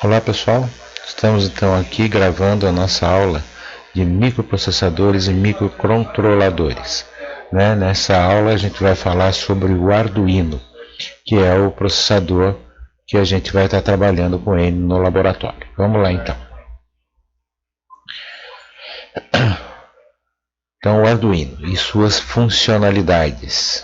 Olá pessoal, estamos então aqui gravando a nossa aula de microprocessadores e microcontroladores. Nessa aula a gente vai falar sobre o Arduino, que é o processador que a gente vai estar trabalhando com ele no laboratório. Vamos lá então. Então, o Arduino e suas funcionalidades.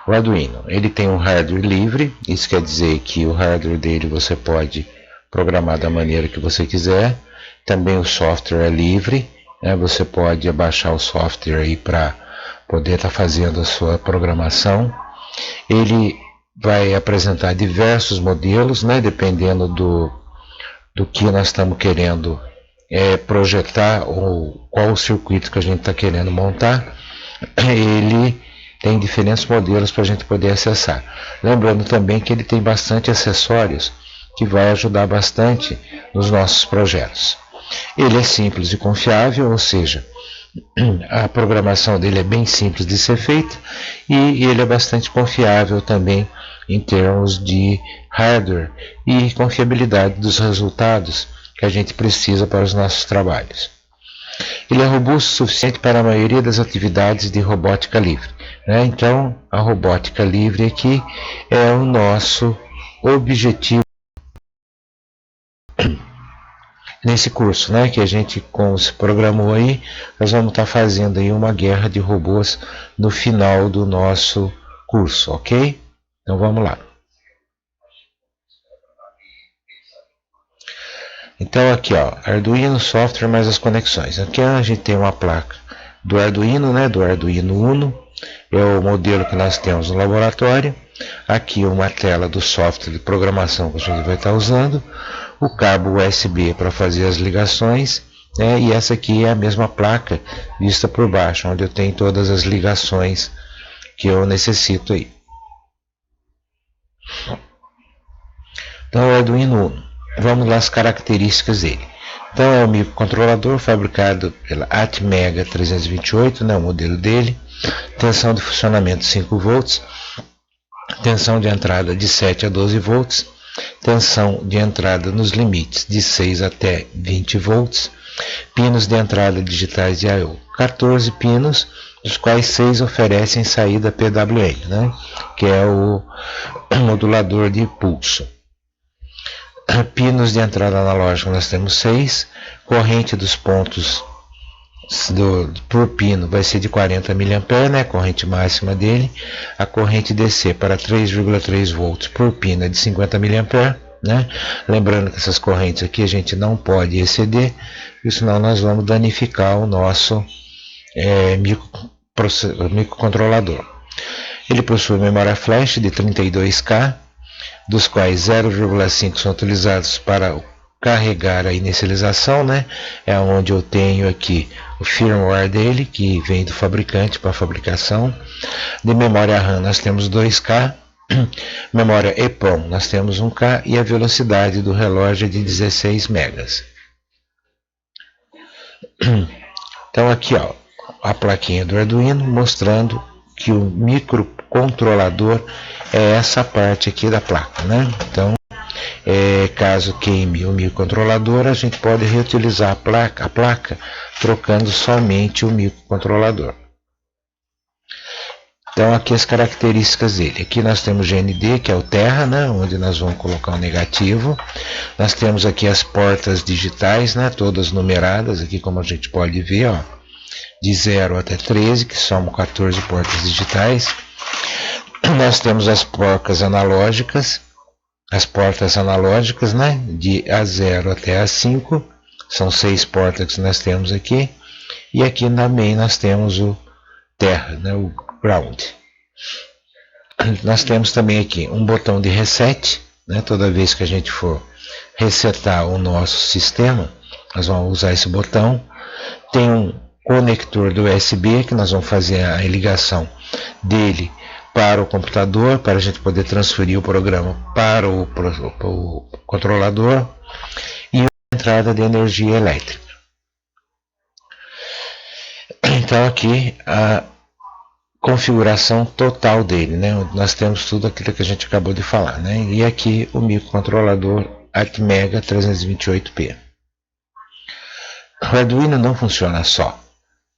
O Arduino, ele tem um hardware livre, isso quer dizer que o hardware dele você pode programar da maneira que você quiser. Também o software é livre, você pode baixar o software aí para poder estar fazendo a sua programação. Ele vai apresentar diversos modelos, dependendo do que nós estamos querendo projetar ou qual o circuito que a gente está querendo montar. Ele tem diferentes modelos para a gente poder acessar. Lembrando também que ele tem bastante acessórios que vai ajudar bastante nos nossos projetos. Ele é simples e confiável, ou seja, a programação dele é bem simples de ser feita e ele é bastante confiável também em termos de hardware e confiabilidade dos resultados que a gente precisa para os nossos trabalhos. Ele é robusto o suficiente para a maioria das atividades de robótica livre. Então, a robótica livre aqui é o nosso objetivo nesse curso, que a gente se programou aí. Nós vamos estar fazendo aí uma guerra de robôs no final do nosso curso, ok? Então vamos lá. Então aqui, Arduino software mais as conexões. Aqui a gente tem uma placa do Arduino, do Arduino Uno. É o modelo que nós temos no laboratório. Aqui uma tela do software de programação que a gente vai estar usando. O cabo USB para fazer as ligações. E essa aqui é a mesma placa vista por baixo, onde eu tenho todas as ligações que eu necessito aí. Então o Arduino Uno. Vamos lá as características dele. Então é um microcontrolador fabricado pela Atmega 328, o modelo dele. Tensão de funcionamento 5 volts. Tensão de entrada de 7 a 12 volts. Tensão de entrada nos limites de 6 até 20 volts. Pinos de entrada digitais de I/O. 14 pinos, dos quais 6 oferecem saída PWM, que é o modulador de pulso. Pinos de entrada analógica nós temos 6. Corrente dos pontos por pino vai ser de 40 mA, corrente máxima dele. A corrente DC para 3,3 volts por pino é de 50 mA. Lembrando que essas correntes aqui a gente não pode exceder, senão nós vamos danificar o nosso microcontrolador. Ele possui memória flash de 32K, dos quais 0,5 são utilizados para carregar a inicialização, é onde eu tenho aqui o firmware dele, que vem do fabricante para a fabricação. De memória RAM nós temos 2K, memória EEPROM nós temos 1K e a velocidade do relógio é de 16 megas. Então aqui a plaquinha do Arduino mostrando que o microcontrolador é essa parte aqui da placa, Então, caso queime o microcontrolador, a gente pode reutilizar a placa trocando somente o microcontrolador. Então aqui as características dele. Aqui nós temos GND, que é o terra, onde nós vamos colocar o negativo. Nós temos aqui as portas digitais, todas numeradas, aqui como a gente pode ver, de 0 até 13, que são 14 portas digitais. Nós temos as portas analógicas, de A0 até A5, são 6 portas que nós temos aqui. E aqui também nós temos o terra, o ground. Nós temos também aqui um botão de reset, toda vez que a gente for resetar o nosso sistema, nós vamos usar esse botão. Tem um conector do USB, que nós vamos fazer a ligação dele para o computador, para a gente poder transferir o programa para o controlador, e uma entrada de energia elétrica. Então aqui a configuração total dele, nós temos tudo aquilo que a gente acabou de falar, e aqui o microcontrolador Atmega 328P. O Arduino não funciona só.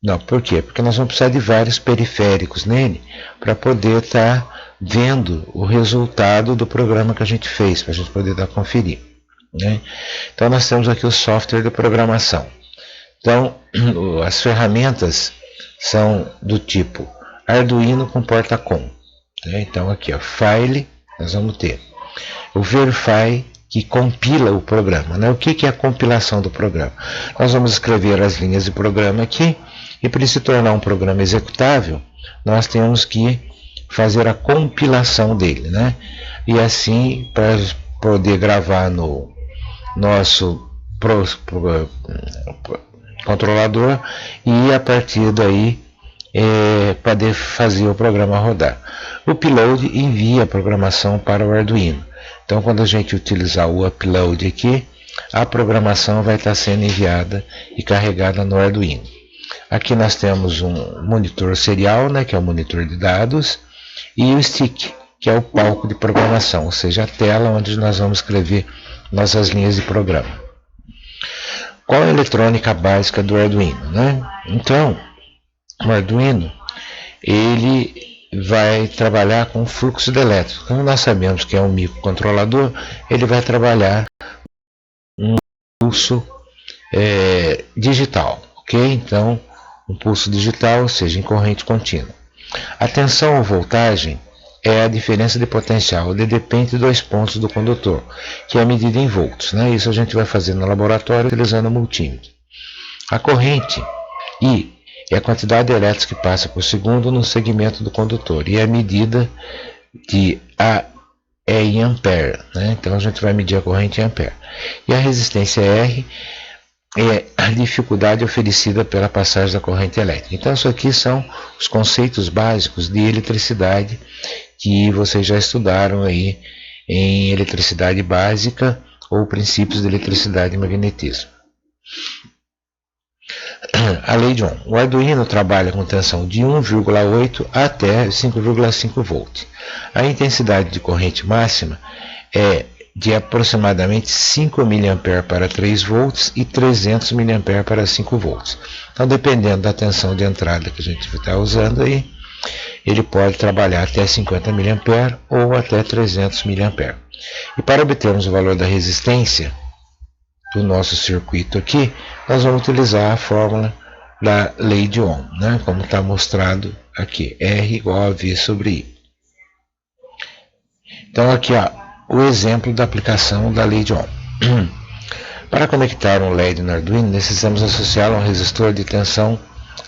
Não, por quê? Porque nós vamos precisar de vários periféricos nele para poder estar vendo o resultado do programa que a gente fez, para a gente poder conferir, né? Então nós temos aqui o software de programação. Então as ferramentas são do tipo Arduino com porta-com, né? Então aqui, ó, File, nós vamos ter o Verify, que compila o programa, né? O que é a compilação do programa? Nós vamos escrever as linhas de programa aqui, e para se tornar um programa executável, nós temos que fazer a compilação dele, né? E assim, para poder gravar no nosso controlador, e a partir daí poder fazer o programa rodar. O upload envia a programação para o Arduino. Então, quando a gente utilizar o upload aqui, a programação vai estar sendo enviada e carregada no Arduino. Aqui nós temos um monitor serial, né, que é o monitor de dados, e o stick, que é o palco de programação, ou seja, a tela onde nós vamos escrever nossas linhas de programa. Qual a eletrônica básica do Arduino, né? Então, o Arduino, ele vai trabalhar com fluxo de elétrons. Como nós sabemos que é um microcontrolador, ele vai trabalhar um pulso digital, ok? Então, um pulso digital, ou seja, em corrente contínua. A tensão ou voltagem é a diferença de potencial, ele depende de dois pontos do condutor, que é medida em volts, né? Isso a gente vai fazer no laboratório utilizando o multímetro. A corrente I é a quantidade de elétrons que passa por segundo no segmento do condutor, e a medida de A é em ampere, né? Então a gente vai medir a corrente em ampere. E a resistência R é a dificuldade oferecida pela passagem da corrente elétrica. Então isso aqui são os conceitos básicos de eletricidade que vocês já estudaram aí em eletricidade básica ou princípios de eletricidade e magnetismo. A lei de Ohm. O Arduino trabalha com tensão de 1,8 até 5,5 volts. A intensidade de corrente máxima é de aproximadamente 5 mA para 3 volts e 300 mA para 5 volts. Então, dependendo da tensão de entrada que a gente está usando aí, ele pode trabalhar até 50 mA ou até 300 mA. E para obtermos o valor da resistência do nosso circuito aqui, nós vamos utilizar a fórmula da lei de Ohm, né? Como está mostrado aqui, R igual a V sobre I. Então aqui, ó, o exemplo da aplicação da lei de Ohm. Para conectar um LED no Arduino, necessitamos associá-lo a um resistor de tensão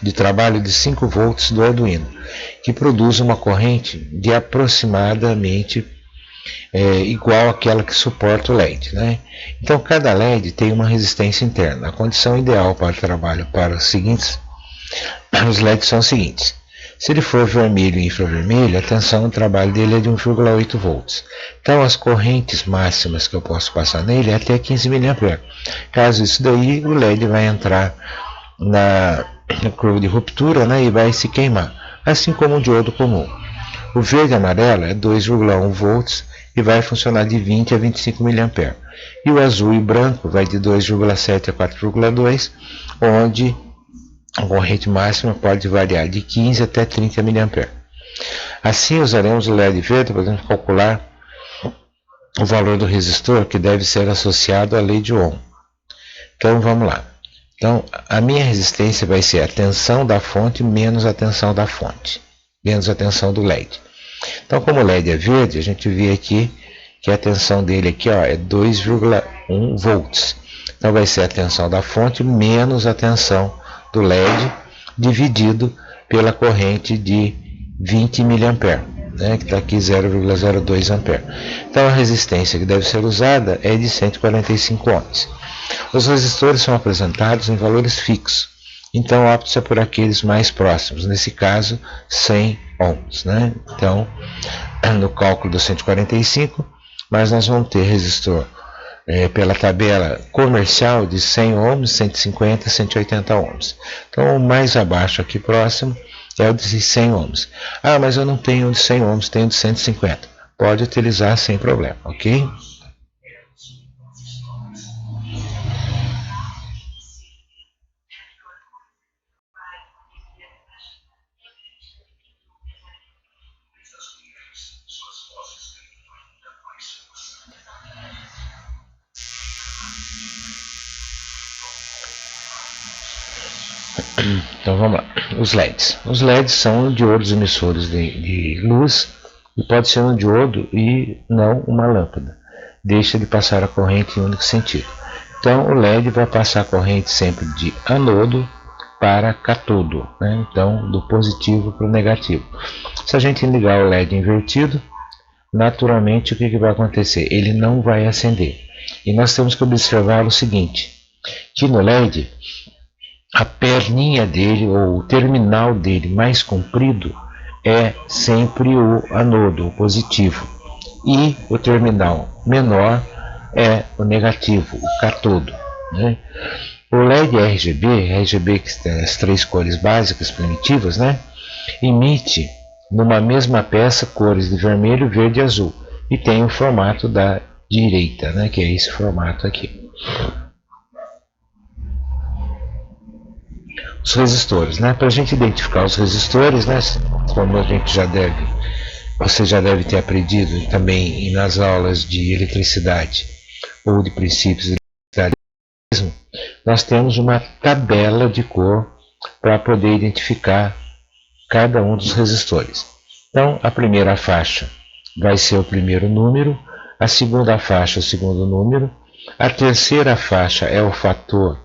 de trabalho de 5 volts do Arduino, que produz uma corrente de aproximadamente igual àquela que suporta o LED, né? Então cada LED tem uma resistência interna. A condição ideal para o trabalho para os LEDs são os seguintes: se ele for vermelho e infravermelho, a tensão do trabalho dele é de 1,8 volts. Então as correntes máximas que eu posso passar nele é até 15 mA. Caso isso daí, o LED vai entrar na curva de ruptura, né, e vai se queimar, assim como o diodo comum. O verde e amarelo é 2,1 volts e vai funcionar de 20 a 25 mA. E o azul e branco vai de 2,7 a 4,2, onde a corrente máxima pode variar de 15 até 30 mA. Assim, usaremos o LED verde para calcular o valor do resistor, que deve ser associado à lei de Ohm. Então, vamos lá. Então, a minha resistência vai ser a tensão da fonte menos a tensão da fonte, menos a tensão do LED. Então, como o LED é verde, a gente vê aqui que a tensão dele aqui, ó, é 2,1 volts. Então, vai ser a tensão da fonte menos a tensão do LED dividido pela corrente de 20 mA, né, que está aqui 0,02 ampere. Então, a resistência que deve ser usada é de 145 ohms. Os resistores são apresentados em valores fixos, então opte-se por aqueles mais próximos, nesse caso 100 ohms, né? Então, no cálculo do 145, mas nós vamos ter resistor pela tabela comercial de 100 ohms, 150, 180 ohms. Então, o mais abaixo aqui próximo é o de 100 ohms. Ah, mas eu não tenho o de 100 ohms, tenho o de 150. Pode utilizar sem problema, ok? Então vamos lá, os LEDs. Os LEDs são diodos emissores de luz e pode ser um diodo e não uma lâmpada. Deixa de passar a corrente em um único sentido. Então o LED vai passar a corrente sempre de anodo para catodo, né? Então do positivo para o negativo. Se a gente ligar o LED invertido, naturalmente o que vai acontecer? Ele não vai acender. E nós temos que observar o seguinte, que no LED a perninha dele, ou o terminal dele mais comprido, é sempre o anodo, o positivo. E o terminal menor é o negativo, o catodo, né? O LED RGB que tem as três cores básicas primitivas, né? Emite numa mesma peça cores de vermelho, verde e azul. E tem o formato da direita, né? Que é esse formato aqui. Os resistores, né? Para a gente identificar os resistores, né? Como a gente você já deve ter aprendido também nas aulas de eletricidade ou de princípios de eletricidade, nós temos uma tabela de cor para poder identificar cada um dos resistores. Então, a primeira faixa vai ser o primeiro número, a segunda faixa o segundo número, a terceira faixa é o fator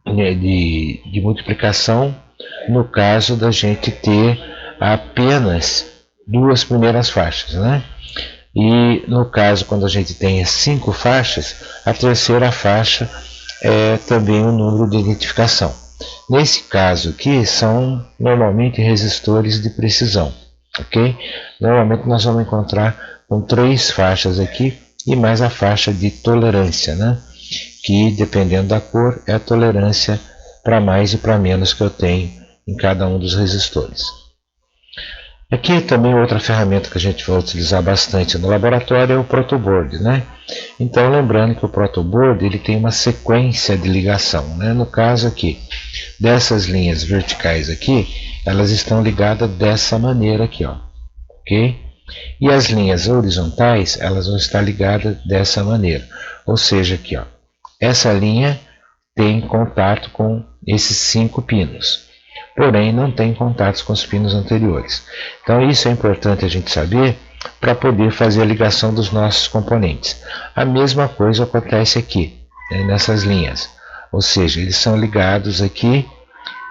de multiplicação, no caso da gente ter apenas duas primeiras faixas, né? E no caso, quando a gente tem 5 faixas, a terceira faixa é também um número de identificação. Nesse caso aqui, são normalmente resistores de precisão, ok? Normalmente nós vamos encontrar com 3 faixas aqui e mais a faixa de tolerância, né? Que dependendo da cor é a tolerância para mais e para menos que eu tenho em cada um dos resistores. Aqui também outra ferramenta que a gente vai utilizar bastante no laboratório é o protoboard, né? Então lembrando que o protoboard ele tem uma sequência de ligação, né? No caso aqui, dessas linhas verticais aqui, elas estão ligadas dessa maneira aqui, ó, ok? E as linhas horizontais, elas vão estar ligadas dessa maneira, ou seja, aqui, ó, essa linha tem contato com esses 5 pinos, porém não tem contatos com os pinos anteriores. Então isso é importante a gente saber para poder fazer a ligação dos nossos componentes. A mesma coisa acontece aqui, né, nessas linhas, ou seja, eles são ligados aqui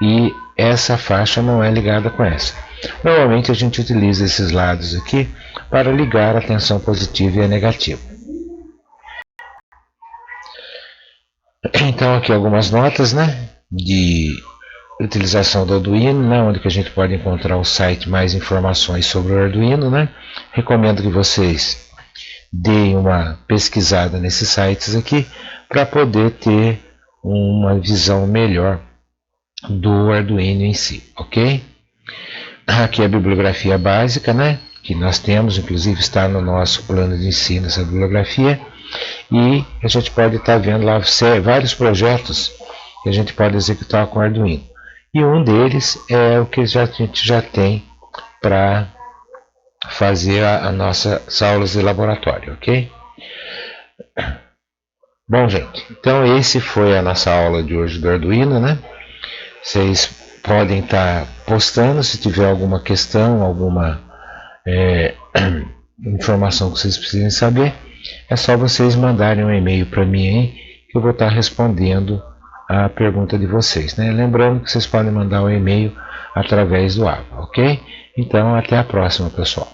e essa faixa não é ligada com essa. Normalmente a gente utiliza esses lados aqui para ligar a tensão positiva e a negativa. Então aqui algumas notas, né, de utilização do Arduino, né, onde que a gente pode encontrar o site mais informações sobre o Arduino, né. Recomendo que vocês deem uma pesquisada nesses sites aqui para poder ter uma visão melhor do Arduino em si, ok? Aqui é a bibliografia básica, né, que nós temos, inclusive está no nosso plano de ensino essa bibliografia. E a gente pode estar vendo lá vários projetos que a gente pode executar com o Arduino. E um deles é o que a gente já tem para fazer as nossas aulas de laboratório, ok? Bom, gente, então esse foi a nossa aula de hoje do Arduino, né? Vocês podem estar postando se tiver alguma questão, alguma informação que vocês precisem saber. É só vocês mandarem um e-mail para mim aí, que eu vou estar respondendo a pergunta de vocês, né? Lembrando que vocês podem mandar o e-mail através do AVA, ok? Então, até a próxima, pessoal.